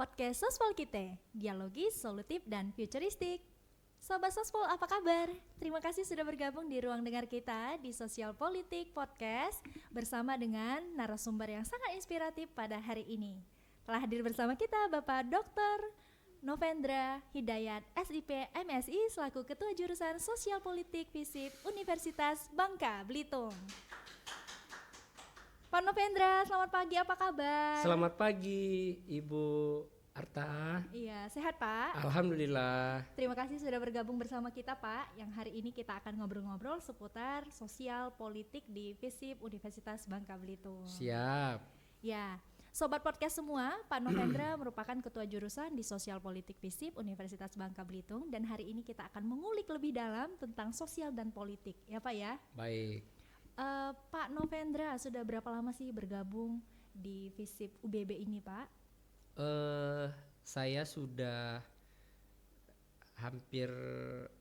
Podcast Sospol Kite, dialogis, solutif, dan futuristik. Sobat Sospol, apa kabar? Terima kasih sudah bergabung di ruang dengar kita di Sosial Politik Podcast bersama dengan narasumber yang sangat inspiratif pada hari ini. Telah hadir bersama kita Bapak Dr. Novendra Hidayat, SIP MSI selaku Ketua Jurusan Sosial Politik FISIP Universitas Bangka Belitung. Pak Novendra, selamat pagi, apa kabar? Selamat pagi Ibu Arta. Iya, sehat Pak? Alhamdulillah. Terima kasih sudah bergabung bersama kita Pak. Yang hari ini kita akan ngobrol-ngobrol seputar sosial politik di FISIP Universitas Bangka Belitung. Siap. Ya, Sobat Podcast semua, Pak Novendra merupakan Ketua Jurusan di Sosial Politik FISIP Universitas Bangka Belitung. Dan hari ini kita akan mengulik lebih dalam tentang sosial dan politik, ya Pak ya? Baik. Pak Novendra sudah berapa lama sih bergabung di FISIP UBB ini Pak? Saya sudah hampir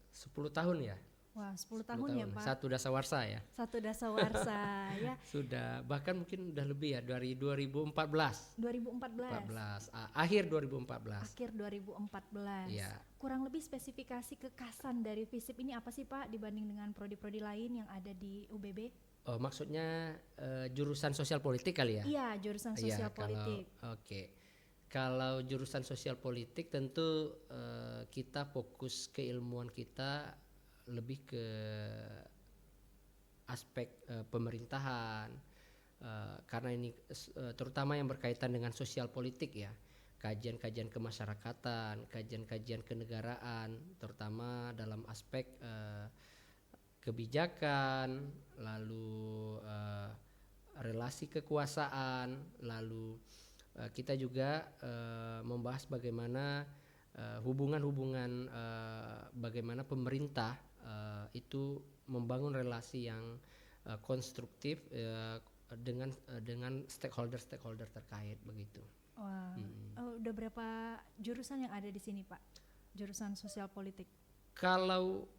10 tahun ya. Wah, 10 tahun ya Pak? Satu dasawarsa ya. Satu dasawarsa ya. Sudah, bahkan mungkin udah lebih ya, dari 2014. 2014. Akhir 2014. Akhir 2014. Iya. Kurang lebih spesifikasi kekhasan dari FISIP ini apa sih Pak dibanding dengan prodi-prodi lain yang ada di UBB? Maksudnya jurusan sosial politik kali ya? Iya, jurusan sosial politik. Kalau jurusan sosial politik tentu kita fokus keilmuan kita lebih ke aspek pemerintahan, karena ini terutama yang berkaitan dengan sosial politik ya, kajian-kajian kemasyarakatan, kajian-kajian kenegaraan, terutama dalam aspek kebijakan, lalu relasi kekuasaan, lalu kita juga membahas bagaimana hubungan-hubungan bagaimana pemerintah itu membangun relasi yang konstruktif dengan stakeholder terkait begitu. Wah, udah berapa jurusan yang ada di sini Pak? Jurusan sosial politik. Kalau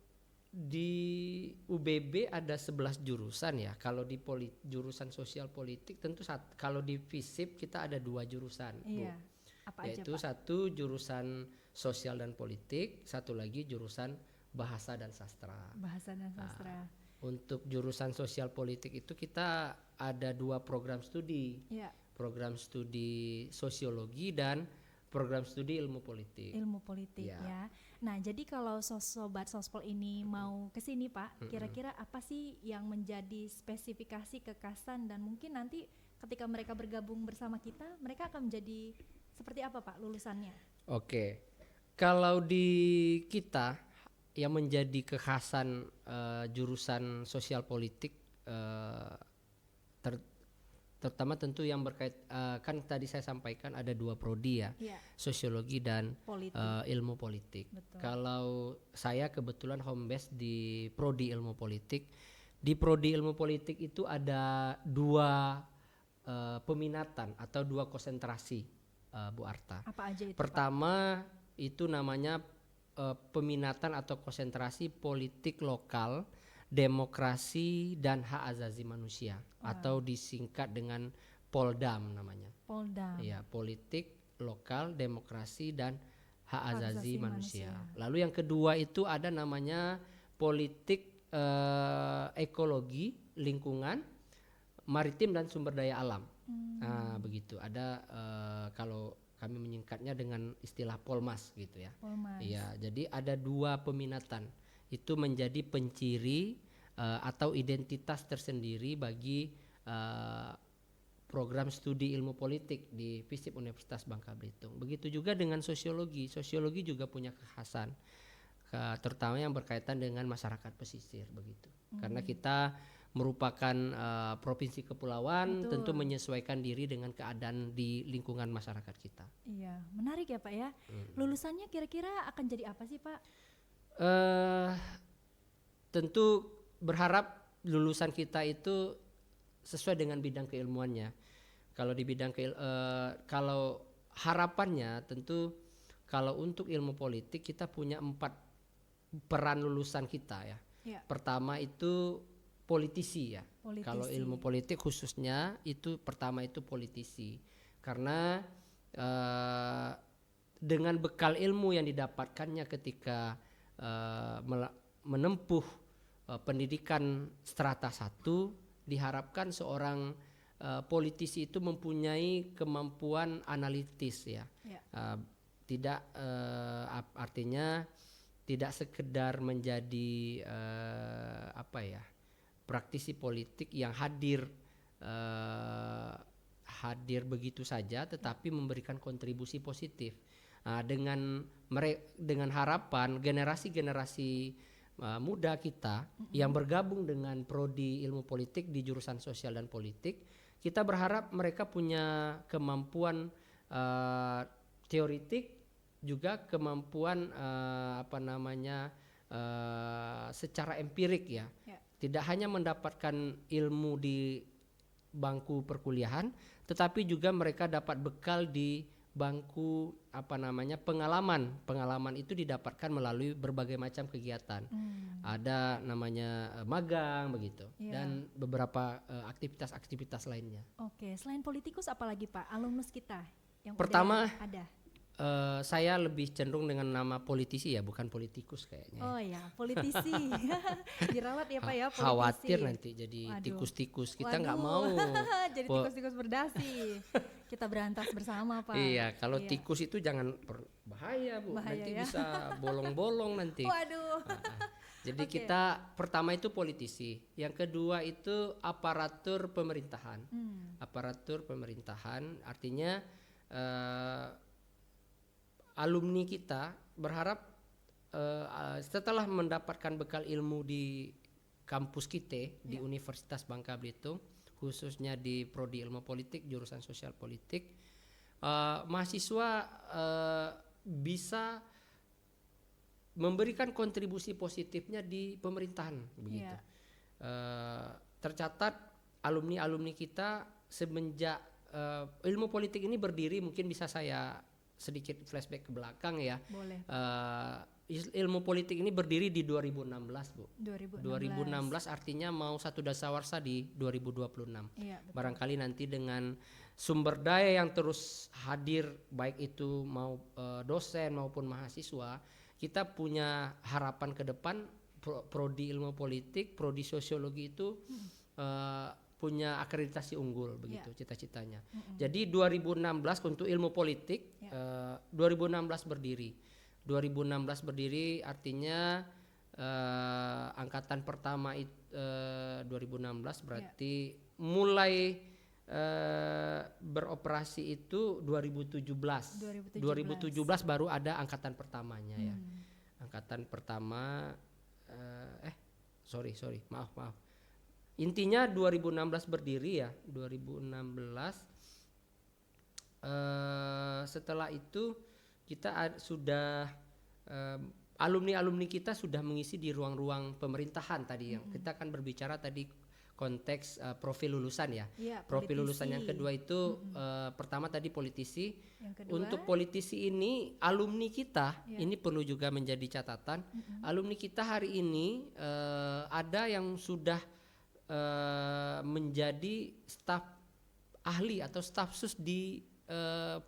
di UBB ada 11 jurusan ya. Kalau di jurusan sosial politik tentu kalau di FISIP kita ada 2 jurusan, iya. Bu. Apa Yaitu aja, Pak? satu jurusan sosial dan politik, satu lagi jurusan bahasa dan sastra. Bahasa dan sastra. Untuk jurusan sosial politik itu kita ada 2 program studi. Iya. Program studi sosiologi dan program studi ilmu politik. Ilmu politik ya. Nah, jadi kalau sobat Sospol ini mau ke sini Pak, kira-kira apa sih yang menjadi spesifikasi kekhasan dan mungkin nanti ketika mereka bergabung bersama kita, mereka akan menjadi seperti apa Pak lulusannya? Oke. Kalau di kita yang menjadi kekhasan jurusan sosial politik terutama tentu yang berkait kan tadi saya sampaikan ada 2 prodi ya, sosiologi dan ilmu politik. Betul. Kalau saya kebetulan home base di prodi ilmu politik. Di prodi ilmu politik itu ada 2 peminatan atau 2 konsentrasi, Bu Arta. Apa aja itu? Pertama Pak? Itu namanya peminatan atau konsentrasi politik lokal, demokrasi dan hak asasi manusia, atau disingkat dengan Poldam namanya. Poldam. Ya, politik lokal, demokrasi dan hak asasi manusia. Lalu yang kedua itu ada namanya politik ekologi, lingkungan, maritim dan sumber daya alam. Nah, begitu. Ada kalau kami menyingkatnya dengan istilah Polmas gitu ya. Polmas. Iya, jadi ada 2 peminatan. Itu menjadi penciri atau identitas tersendiri bagi program studi ilmu politik di FISIP Universitas Bangka Belitung. Begitu juga dengan sosiologi. Sosiologi juga punya kekhasan, terutama yang berkaitan dengan masyarakat pesisir begitu. Karena kita merupakan provinsi kepulauan. Betul. Tentu menyesuaikan diri dengan keadaan di lingkungan masyarakat kita. Iya, menarik ya Pak ya. Lulusannya kira-kira akan jadi apa sih Pak? Tentu berharap lulusan kita itu sesuai dengan bidang keilmuannya. Kalau di bidang kalau harapannya tentu kalau untuk ilmu politik kita punya 4 peran lulusan kita ya. Pertama itu politisi ya. Kalau ilmu politik khususnya itu pertama itu politisi. Karena dengan bekal ilmu yang didapatkannya ketika menempuh pendidikan strata 1, diharapkan seorang politisi itu mempunyai kemampuan analitis ya. Tidak artinya tidak sekedar menjadi praktisi politik yang hadir begitu saja, tetapi memberikan kontribusi positif. Dengan harapan generasi-generasi muda kita yang bergabung dengan prodi ilmu politik di jurusan sosial dan politik, kita berharap mereka punya kemampuan teoritik, juga kemampuan secara empirik ya. Tidak hanya mendapatkan ilmu di bangku perkuliahan, tetapi juga mereka dapat bekal di bangku pengalaman itu didapatkan melalui berbagai macam kegiatan. Ada namanya magang begitu, dan beberapa aktivitas lainnya. Oke, selain politikus apalagi Pak alumnus kita yang pertama ada? Saya lebih cenderung dengan nama politisi ya, bukan politikus kayaknya. Oh ya, politisi. Dirawat ya Pak ya, politisi. Khawatir nanti jadi tikus-tikus. Kita nggak mau. Jadi tikus-tikus berdasi. Kita berantas bersama Pak. Iya, kalau tikus itu jangan bahaya Bu. Nanti ya? Bisa bolong-bolong nanti. Waduh. Jadi kita pertama itu politisi. Yang kedua itu aparatur pemerintahan. Aparatur pemerintahan artinya alumni kita berharap setelah mendapatkan bekal ilmu di kampus kita di Universitas Bangka Belitung, khususnya di prodi ilmu politik jurusan sosial politik, mahasiswa bisa memberikan kontribusi positifnya di pemerintahan begitu. Tercatat alumni kita semenjak ilmu politik ini berdiri, mungkin bisa saya sedikit flashback ke belakang ya. Boleh. Ilmu politik ini berdiri di 2016 Bu. 2016 artinya mau satu dasawarsa di 2026. Iya, betul. Barangkali nanti dengan sumber daya yang terus hadir, baik itu mau dosen maupun mahasiswa, kita punya harapan ke depan prodi ilmu politik, prodi sosiologi itu punya akreditasi unggul begitu cita-citanya. Jadi 2016 untuk ilmu politik 2016 berdiri. 2016 berdiri artinya angkatan pertama 2016 berarti mulai beroperasi itu 2017 baru ada angkatan pertamanya ya. Angkatan pertama sorry maaf. Intinya 2016 berdiri ya, 2016. Setelah itu kita sudah alumni kita sudah mengisi di ruang-ruang pemerintahan tadi yang kita akan berbicara tadi konteks profil lulusan ya. Profil lulusan yang kedua itu pertama tadi politisi. Untuk politisi ini alumni kita ini perlu juga menjadi catatan. Alumni kita hari ini ada yang sudah menjadi staf ahli atau staf sus di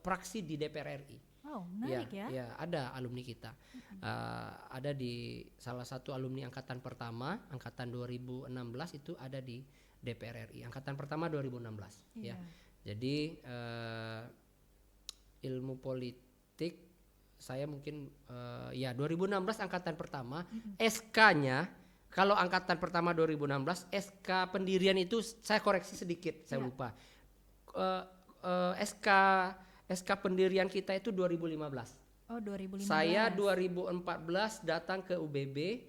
praksi di DPR RI. Oh, menarik ya. Ya, ada alumni kita. Ada di salah satu alumni angkatan pertama, angkatan 2016 itu ada di DPR RI. Angkatan pertama 2016 ya. Jadi ilmu politik saya mungkin 2016 angkatan pertama, SK-nya kalau angkatan pertama 2016 SK pendirian itu saya koreksi sedikit, saya lupa. SK pendirian kita itu 2015. Oh, 2015. Saya 2014 datang ke UBB,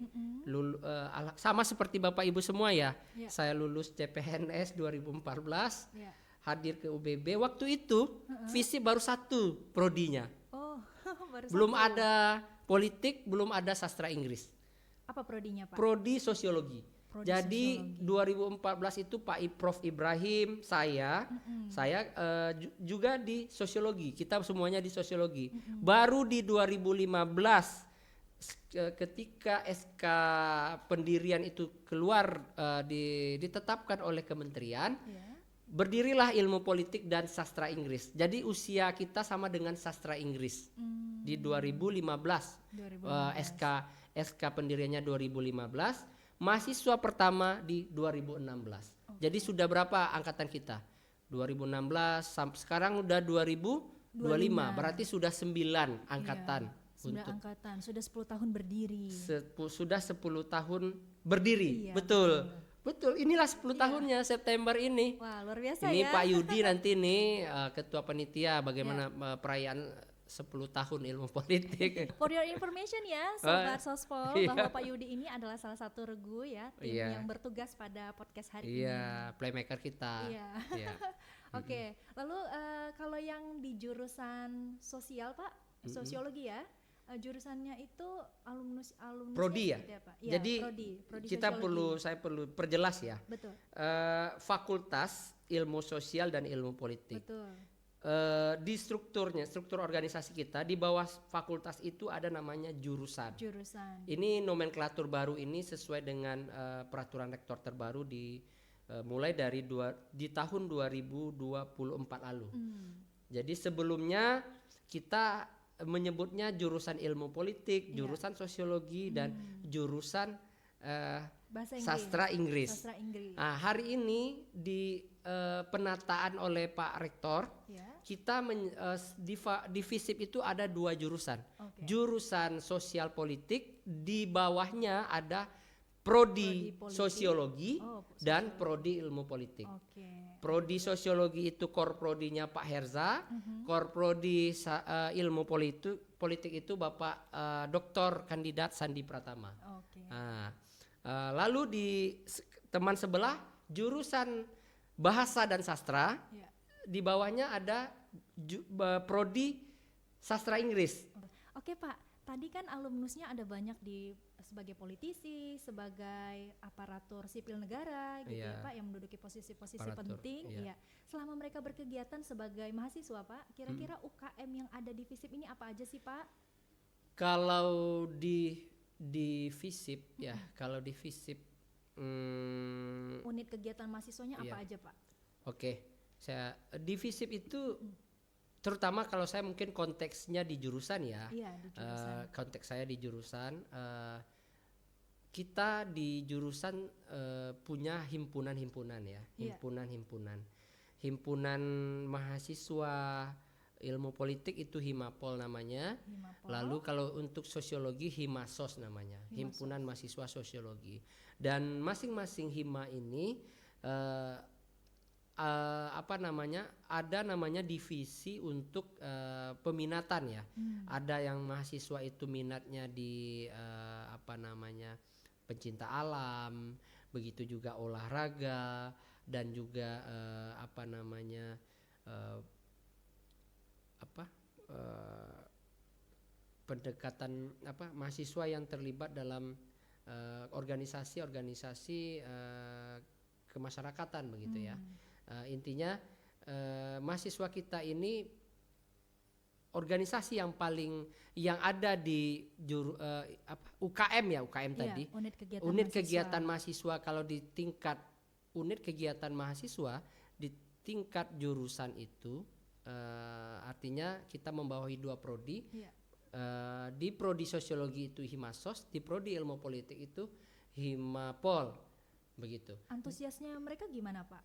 sama seperti Bapak Ibu semua ya. Saya lulus CPNS 2014, hadir ke UBB. Waktu itu visi baru satu prodinya. Oh, baru belum satu. ada politik, belum ada sastra Inggris. Apa prodinya Pak? Prodi sosiologi. Jadi 2014 itu Pak Prof Ibrahim, saya juga di sosiologi. Kita semuanya di sosiologi. Baru di 2015 ketika SK pendirian itu keluar ditetapkan oleh kementerian, berdirilah ilmu politik dan sastra Inggris. Jadi usia kita sama dengan sastra Inggris. di 2015. 2015. SK pendiriannya 2015, mahasiswa pertama di 2016. Jadi sudah berapa angkatan kita? 2016 sampai sekarang udah 2025. Berarti sudah 9 angkatan. Sudah angkatan, sudah 10 tahun berdiri. Sudah 10 tahun berdiri. Iya, Betul. Inilah 10 tahunnya September ini. Wah, luar biasa Ini ya. Pak Yudi nanti nih ketua panitia bagaimana perayaan 10 tahun ilmu politik. For your information ya, Sobat Sospol, bahwa Pak Yudi ini adalah salah satu regu ya, tim yang bertugas pada podcast hari ini. Iya, playmaker kita. Iya. Oke, lalu kalau yang di jurusan sosial Pak, sosiologi ya, jurusannya itu alumnus prodi ya. Ya, jadi prodi saya perlu perjelas ya. Betul. Fakultas Ilmu Sosial dan Ilmu Politik. Betul. Di struktur organisasi kita di bawah fakultas itu ada namanya jurusan. Ini nomenklatur baru ini sesuai dengan peraturan rektor terbaru mulai dari di tahun 2024 lalu. Jadi sebelumnya kita menyebutnya jurusan ilmu politik, jurusan sosiologi dan jurusan sastra Inggris. Nah, hari ini di penataan oleh Pak Rektor, kita di FISIP itu ada 2 jurusan. Jurusan sosial politik, di bawahnya ada prodi sosiologi dan prodi ilmu politik. Prodi sosiologi itu core prodinya Pak Herza, core prodi ilmu politik itu Bapak Dr. Kandidat Sandi Pratama. Lalu di teman sebelah jurusan bahasa dan sastra, di bawahnya ada prodi sastra Inggris. Oke Pak, tadi kan alumnusnya ada banyak sebagai politisi, sebagai aparatur sipil negara gitu ya Pak, yang menduduki posisi-posisi penting. Selama mereka berkegiatan sebagai mahasiswa Pak, kira-kira UKM yang ada di FISIP ini apa aja sih Pak? Kalau di FISIP ya, kalau di FISIP unit kegiatan mahasiswanya apa aja Pak? Saya di FISIP itu terutama kalau saya mungkin konteksnya di jurusan ya. Di jurusan. Konteks saya di jurusan, kita di jurusan punya himpunan-himpunan ya, himpunan mahasiswa ilmu politik itu Himapol namanya. Lalu kalau untuk sosiologi Himasos namanya, himpunan mahasiswa sosiologi. Dan masing-masing hima ini ada namanya divisi untuk peminatan ya. Ada yang mahasiswa itu minatnya di pencinta alam, begitu juga olahraga dan juga pendekatan mahasiswa yang terlibat dalam organisasi kemasyarakatan begitu ya. Intinya mahasiswa kita ini organisasi yang ada di UKM ya, UKM tadi. Unit kegiatan mahasiswa. Kalau di tingkat unit kegiatan mahasiswa di tingkat jurusan itu artinya kita membawahi 2 prodi. Di prodi sosiologi itu Himasos, di prodi ilmu politik itu Himapol. Begitu. Antusiasnya mereka gimana Pak?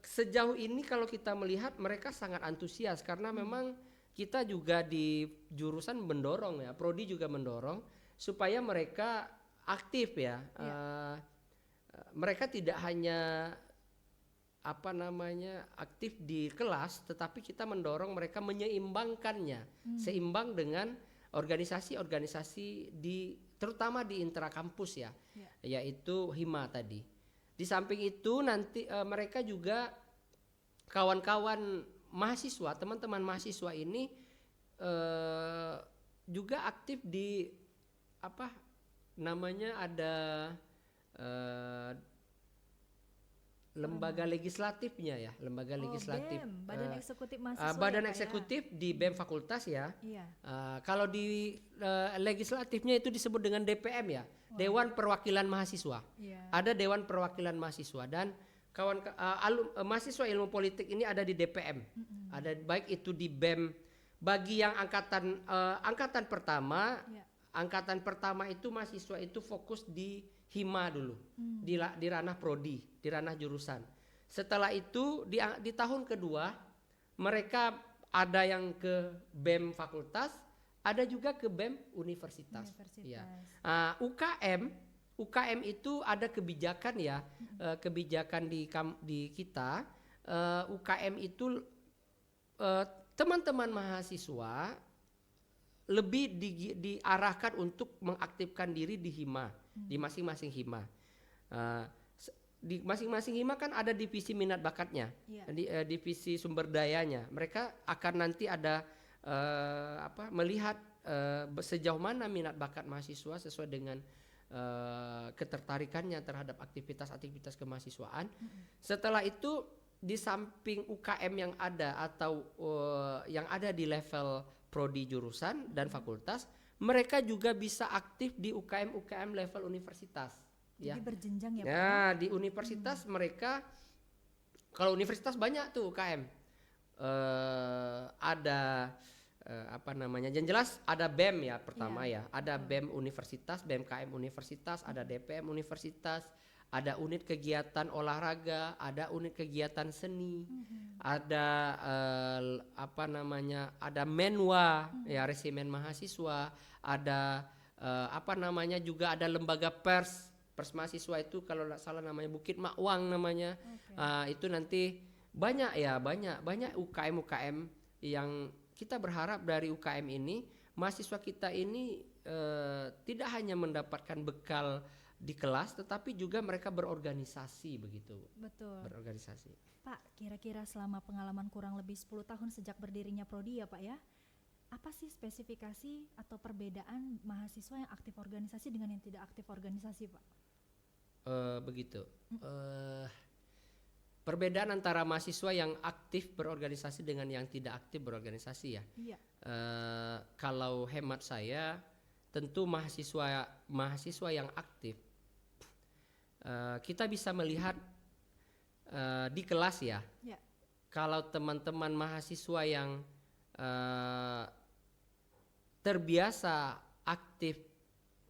Sejauh ini kalau kita melihat mereka sangat antusias karena memang kita juga di jurusan mendorong ya, prodi juga mendorong supaya mereka aktif ya. Mereka tidak hanya aktif di kelas, tetapi kita mendorong mereka menyeimbangkannya, seimbang dengan organisasi-organisasi terutama di intrakampus ya, yaitu Hima tadi. Di samping itu nanti mereka juga kawan-kawan mahasiswa, teman-teman mahasiswa ini juga aktif di ada lembaga legislatifnya ya, lembaga legislatif. BEM, Badan Eksekutif Mahasiswa. Badan eksekutif di BEM fakultas ya. Kalau di legislatifnya itu disebut dengan DPM ya, Dewan Perwakilan Mahasiswa. Ada Dewan Perwakilan Mahasiswa dan mahasiswa ilmu politik ini ada di DPM. Ada baik itu di BEM bagi yang angkatan pertama, Ya. angkatan pertama itu mahasiswa itu fokus di hima dulu, di ranah prodi, di ranah jurusan. Setelah itu di tahun kedua mereka ada yang ke BEM fakultas, ada juga ke BEM universitas. Ya. UKM itu ada kebijakan ya, kebijakan di kita. UKM itu teman-teman mahasiswa lebih diarahkan untuk mengaktifkan diri di hima, di masing-masing hima. Di masing-masing hima kan ada divisi minat bakatnya, divisi sumber dayanya. Mereka akan nanti ada melihat sejauh mana minat bakat mahasiswa sesuai dengan ketertarikannya terhadap aktivitas-aktivitas kemahasiswaan. Setelah itu di samping UKM yang ada atau yang ada di level prodi jurusan dan fakultas, mereka juga bisa aktif di UKM level universitas. Jadi berjenjang ya Pak? Nah, di universitas mereka, kalau universitas banyak tuh UKM. Ada yang jelas ada BEM ya pertama ya. Ada BEM universitas, BMKM universitas, ada DPM universitas, ada unit kegiatan olahraga, ada unit kegiatan seni, ada ada menwa ya, resimen mahasiswa, ada juga ada lembaga pers mahasiswa itu kalau nggak salah namanya Bukit Makwang namanya. Itu nanti banyak UKM yang kita berharap dari UKM ini mahasiswa kita ini tidak hanya mendapatkan bekal di kelas, tetapi juga mereka berorganisasi begitu. Betul. Berorganisasi. Pak, kira-kira selama pengalaman kurang lebih 10 tahun sejak berdirinya prodi ya Pak ya, apa sih spesifikasi atau perbedaan mahasiswa yang aktif organisasi dengan yang tidak aktif organisasi Pak? Begitu. Perbedaan antara mahasiswa yang aktif berorganisasi dengan yang tidak aktif berorganisasi ya. Iya. Kalau hemat saya, tentu mahasiswa yang aktif kita bisa melihat di kelas ya. Kalau teman-teman mahasiswa yang terbiasa aktif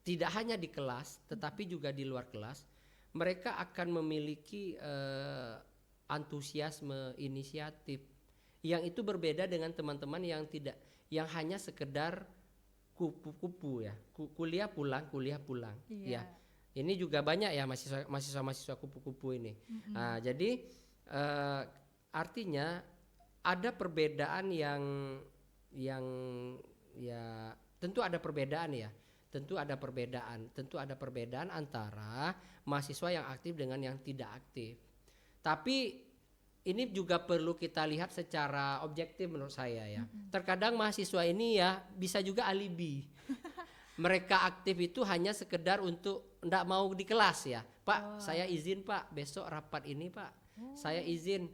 tidak hanya di kelas tetapi juga di luar kelas, mereka akan memiliki antusiasme, inisiatif yang itu berbeda dengan teman-teman yang hanya sekedar kupu-kupu ya, kuliah pulang ya. Ini juga banyak ya mahasiswa kupu-kupu ini. Jadi artinya ada perbedaan yang ya tentu ada perbedaan ya. Tentu ada perbedaan antara mahasiswa yang aktif dengan yang tidak aktif. Tapi ini juga perlu kita lihat secara objektif menurut saya ya. Terkadang mahasiswa ini ya bisa juga alibi. Mereka aktif itu hanya sekedar untuk enggak mau di kelas ya. Pak, saya izin Pak, besok rapat ini Pak. Saya izin.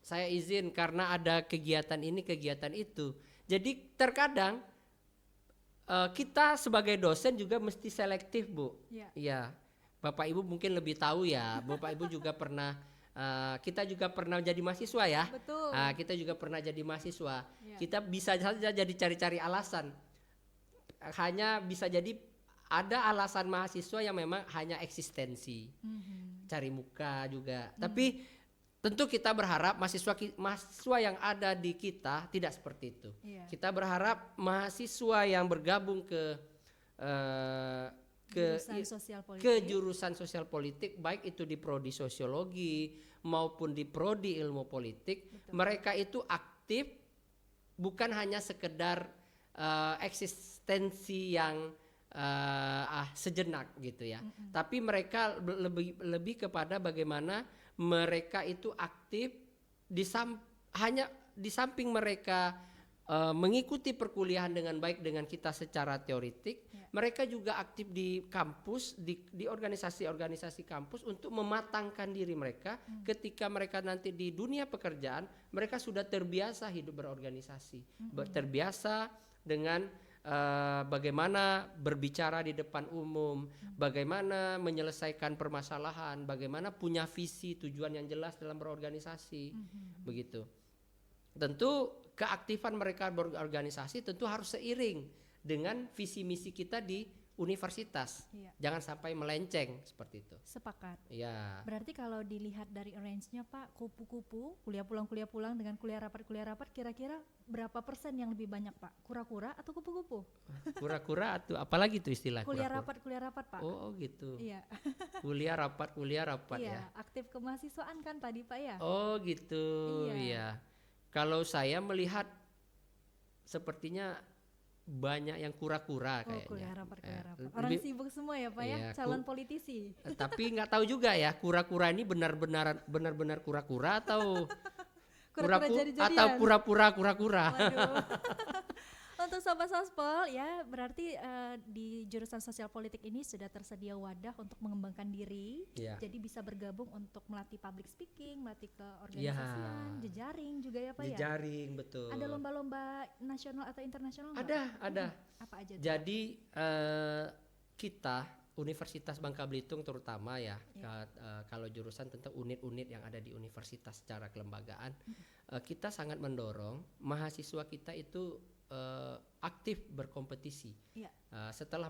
Saya izin karena ada kegiatan ini, kegiatan itu. Jadi terkadang kita sebagai dosen juga mesti selektif, Bu. Ya. Bapak Ibu mungkin lebih tahu ya. Bapak Ibu juga pernah kita juga pernah jadi mahasiswa ya. Betul. Kita juga pernah jadi mahasiswa. Kita bisa saja jadi cari-cari alasan. Hanya bisa jadi ada alasan mahasiswa yang memang hanya eksistensi, cari muka juga. Tapi tentu kita berharap mahasiswa yang ada di kita tidak seperti itu. Kita berharap mahasiswa yang bergabung ke jurusan sosial politik, baik itu di prodi sosiologi maupun di prodi ilmu politik, mereka itu aktif bukan hanya sekedar eksistensi yang sejenak gitu ya. Tapi mereka lebih kepada bagaimana mereka itu aktif hanya di samping mereka mengikuti perkuliahan dengan baik dengan kita secara teoritik, mereka juga aktif di kampus, di organisasi-organisasi kampus untuk mematangkan diri mereka. Ketika mereka nanti di dunia pekerjaan, mereka sudah terbiasa hidup berorganisasi, terbiasa dengan bagaimana berbicara di depan umum, bagaimana menyelesaikan permasalahan, bagaimana punya visi tujuan yang jelas dalam berorganisasi, begitu. Tentu keaktifan mereka berorganisasi tentu harus seiring dengan visi misi kita di universitas. Iya. Jangan sampai melenceng seperti itu. Sepakat. Ya. Berarti kalau dilihat dari range-nya Pak, kupu-kupu, kuliah pulang dengan kuliah rapat, kira-kira berapa persen yang lebih banyak Pak? Kura-kura atau kupu-kupu? Kura-kura atau apalagi itu istilah Kuliah kura-kura? rapat Pak. Oh gitu. Iya. Kuliah rapat Iya, ya. aktif kemahasiswaan kan tadi Pak ya? Oh gitu. Iya. Kalau saya melihat sepertinya banyak yang kura-kura kayaknya. Kuliah rapat. Orang sibuk semua ya Pak ya, calon politisi. Tapi nggak tahu juga ya, kura-kura ini benar-benar kura-kura atau pura-pura kura-kura. Untuk Sobat Sospol ya, berarti di jurusan sosial politik ini sudah tersedia wadah untuk mengembangkan diri. Jadi bisa bergabung untuk melatih public speaking, melatih keorganisasian, jejaring juga ya Pak ya? Jejaring, betul. Ada lomba-lomba nasional atau internasional? Ada. Apa aja? Jadi kita Universitas Bangka Belitung terutama ya, kalau jurusan tentang unit-unit yang ada di universitas secara kelembagaan, kita sangat mendorong mahasiswa kita itu aktif berkompetisi. Setelah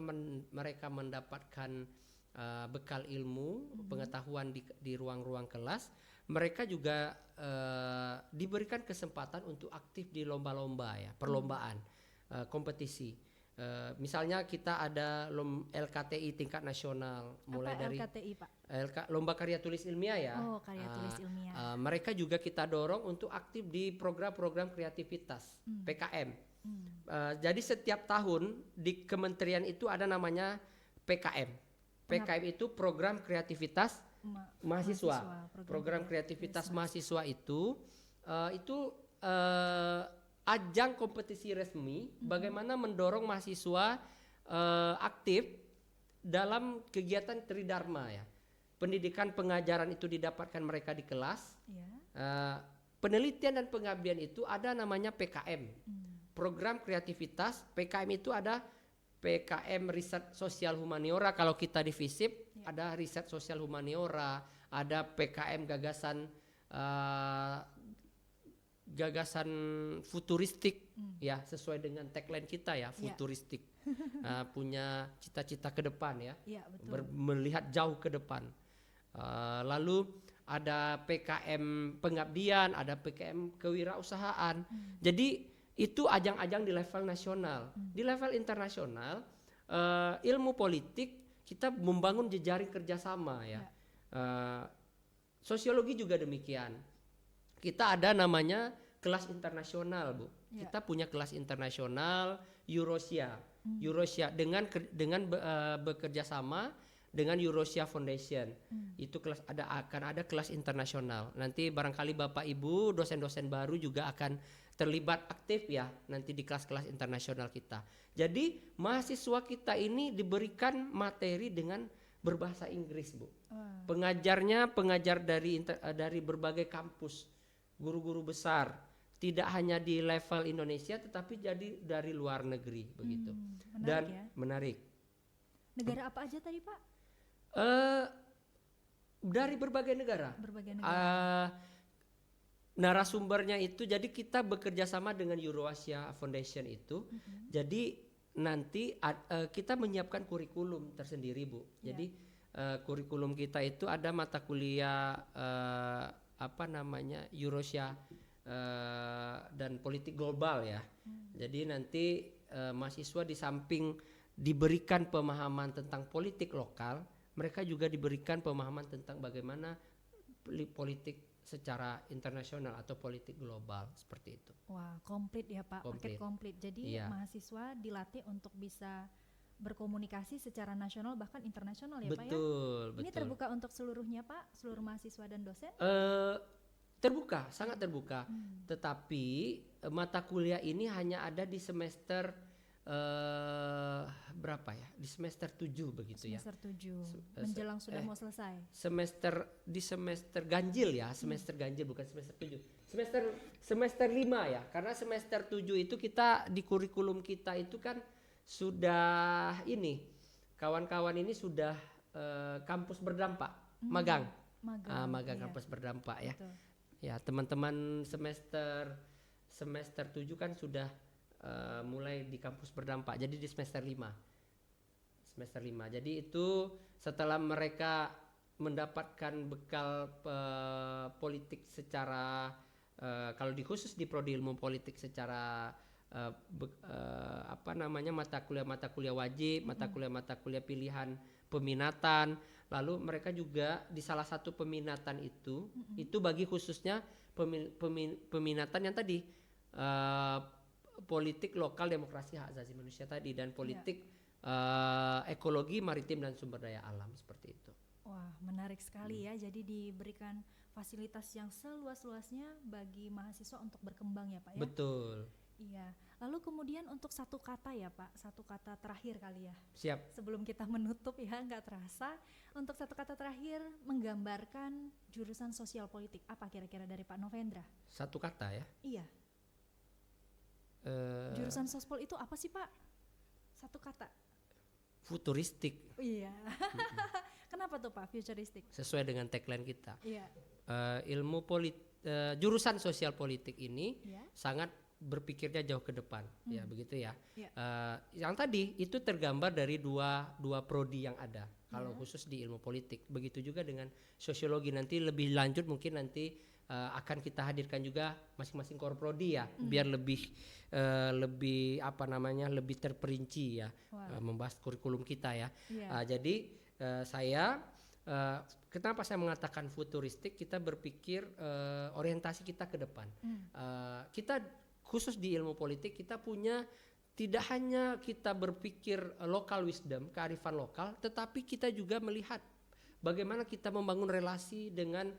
mereka mendapatkan bekal ilmu, pengetahuan di ruang-ruang kelas, mereka juga diberikan kesempatan untuk aktif di lomba-lomba ya, perlombaan, kompetisi. Misalnya kita ada LKTI tingkat nasional, mulai dari LKTI Pak? Lomba karya tulis ilmiah ya. Oh, karya tulis ilmiah. Mereka juga kita dorong untuk aktif di program-program kreativitas PKM. Jadi setiap tahun di kementerian itu ada namanya PKM. PKM itu program kreativitas mahasiswa. Program kreativitas mahasiswa itu ajang kompetisi resmi bagaimana mendorong mahasiswa aktif dalam kegiatan tridharma ya. Pendidikan pengajaran itu didapatkan mereka di kelas. Penelitian dan pengabdian itu ada namanya PKM. Program kreativitas PKM itu ada PKM riset sosial humaniora, kalau kita di FISIP ada riset sosial humaniora, ada PKM gagasan futuristik ya, sesuai dengan tagline kita ya, futuristik. Punya cita-cita ke depan ya, melihat jauh ke depan. Lalu ada PKM pengabdian, ada PKM kewirausahaan. Jadi itu ajang-ajang di level nasional. Di level internasional, ilmu politik kita membangun jejaring kerjasama ya. Sosiologi juga demikian. Kita ada namanya kelas internasional Bu. Kita punya kelas internasional Eurasia. Eurasia dengan bekerja sama dengan Eurasia Foundation. Itu akan ada kelas internasional. Nanti barangkali Bapak Ibu dosen-dosen baru juga akan terlibat aktif ya nanti di kelas-kelas internasional kita. Jadi mahasiswa kita ini diberikan materi dengan berbahasa Inggris Bu. Pengajarnya pengajar dari berbagai kampus, guru-guru besar, tidak hanya di level Indonesia tetapi jadi dari luar negeri begitu. Menarik. Negara apa aja tadi Pak? Dari berbagai negara. Narasumbernya itu, jadi kita bekerja sama dengan Eurasia Foundation itu. Jadi nanti kita menyiapkan kurikulum tersendiri Bu. Jadi kurikulum kita itu ada mata kuliah Eurasia dan politik global ya. Jadi nanti mahasiswa di samping diberikan pemahaman tentang politik lokal, mereka juga diberikan pemahaman tentang bagaimana politik secara internasional atau politik global seperti itu. Wah, komplit ya Pak, paket komplit. Jadi mahasiswa dilatih untuk bisa berkomunikasi secara nasional bahkan internasional ya Pak ya? Betul. Ini terbuka untuk seluruhnya Pak, seluruh mahasiswa dan dosen? Terbuka, sangat terbuka. Tetapi mata kuliah ini hanya ada di semester berapa ya? Di semester 7 begitu ya. Semester 7. Menjelang sudah mau selesai. Semester ganjil ya, semester ganjil bukan semester 7. Semester 5 ya. Karena semester 7 itu kita di kurikulum kita itu kan sudah ini kawan-kawan ini sudah kampus berdampak, magang. Magang iya. kampus berdampak ya. Betul. Ya, teman-teman semester 7 kan sudah mulai di kampus berdampak. Jadi di semester 5. Jadi itu setelah mereka mendapatkan bekal politik secara kalau khusus di prodi ilmu politik secara mata kuliah wajib, mata kuliah pilihan peminatan. Lalu mereka juga di salah satu peminatan itu bagi khususnya peminatan yang tadi politik lokal demokrasi hak asasi manusia tadi dan politik ekologi maritim dan sumber daya alam seperti itu. Wah, menarik sekali ya. Jadi diberikan fasilitas yang seluas-luasnya bagi mahasiswa untuk berkembang ya Pak ya. Betul. Iya. Lalu kemudian untuk satu kata ya Pak, satu kata terakhir kali ya. Siap. Sebelum kita menutup ya, nggak terasa. Untuk satu kata terakhir menggambarkan jurusan sosial politik, apa kira-kira dari Pak Novendra? Satu kata ya. Iya. Jurusan sospol itu apa sih Pak? Satu kata. Futuristik. Iya. Kenapa tuh Pak futuristik? Sesuai dengan tagline kita. Iya. Jurusan sosial politik ini Iya. sangat berpikirnya jauh ke depan, ya begitu ya. Iya. Yang tadi itu tergambar dari dua prodi yang ada. Kalau khusus di ilmu politik, begitu juga dengan sosiologi. Nanti lebih lanjut mungkin nanti akan kita hadirkan juga masing-masing core prodi ya, biar lebih lebih terperinci ya, membahas kurikulum kita ya. Jadi saya kenapa saya mengatakan futuristik? Kita berpikir orientasi kita ke depan. Kita khusus di ilmu politik kita punya tidak hanya kita berpikir local wisdom, kearifan lokal, tetapi kita juga melihat bagaimana kita membangun relasi dengan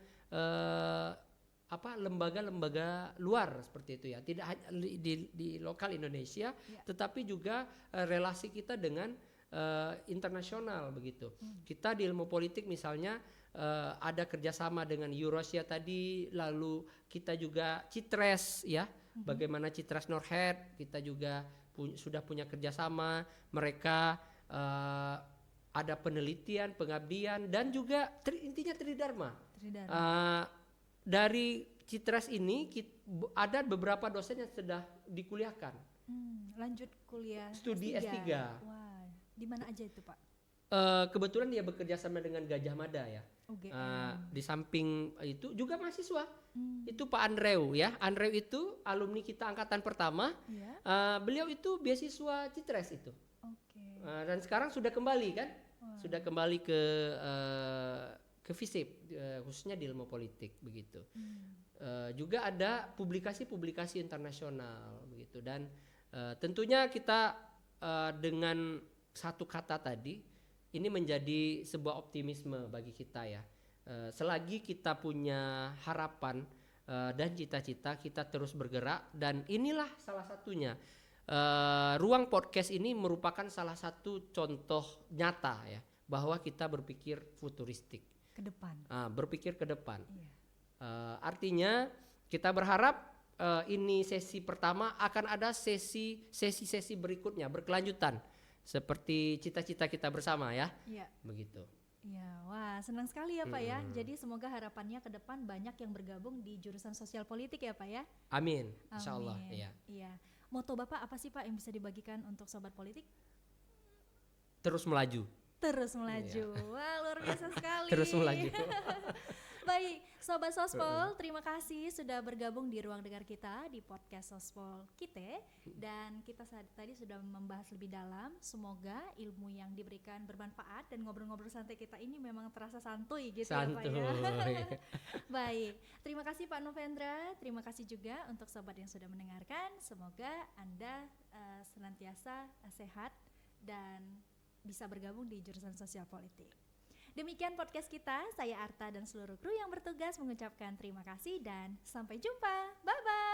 lembaga-lembaga luar seperti itu ya. Tidak hanya di lokal Indonesia, tetapi juga relasi kita dengan internasional begitu. Kita di ilmu politik misalnya ada kerjasama dengan Eurasia tadi, lalu kita juga Citres ya. Bagaimana Citras Norhead, kita juga sudah punya kerjasama. Mereka ada penelitian, pengabdian, dan juga intinya Tridharma. Dari Citras ini ada beberapa dosen yang sudah dikuliahkan. Lanjut kuliah Studi S3. Wah, di mana aja itu Pak? Kebetulan dia bekerja sama dengan Gajah Mada ya. Di samping itu juga mahasiswa. Itu Pak Andreu ya. Andreu itu alumni kita angkatan pertama. Beliau itu beasiswa Citres itu. Dan sekarang sudah kembali kan? Sudah kembali ke FISIP, khususnya di ilmu politik begitu. Juga ada publikasi-publikasi internasional begitu. Dan tentunya kita dengan satu kata tadi ini menjadi sebuah optimisme bagi kita ya. Selagi kita punya harapan dan cita-cita, kita terus bergerak, dan inilah salah satunya. Ruang podcast ini merupakan salah satu contoh nyata ya bahwa kita berpikir futuristik. Ke depan. Berpikir ke depan. Artinya kita berharap ini sesi pertama, akan ada sesi berikutnya berkelanjutan. Seperti cita-cita kita bersama ya. Begitu. Ya, wah senang sekali ya Pak ya. Jadi semoga harapannya ke depan banyak yang bergabung di jurusan sosial politik ya Pak ya. Amin. Insyaallah. Iya. Moto Bapak apa sih Pak yang bisa dibagikan untuk sobat politik? Terus melaju. Wah, luar biasa sekali. Terus melaju. Baik, Sobat Sospol, terima kasih sudah bergabung di ruang dengar kita di podcast Sospol kita. Dan kita tadi sudah membahas lebih dalam. Semoga ilmu yang diberikan bermanfaat dan ngobrol-ngobrol santai kita ini memang terasa santuy gitu ya Pak ya. Baik, terima kasih Pak Novendra. Terima kasih juga untuk sobat yang sudah mendengarkan. Semoga Anda senantiasa sehat dan bisa bergabung di jurusan sosial politik. Demikian podcast kita, saya Arta dan seluruh kru yang bertugas mengucapkan terima kasih dan sampai jumpa. Bye-bye.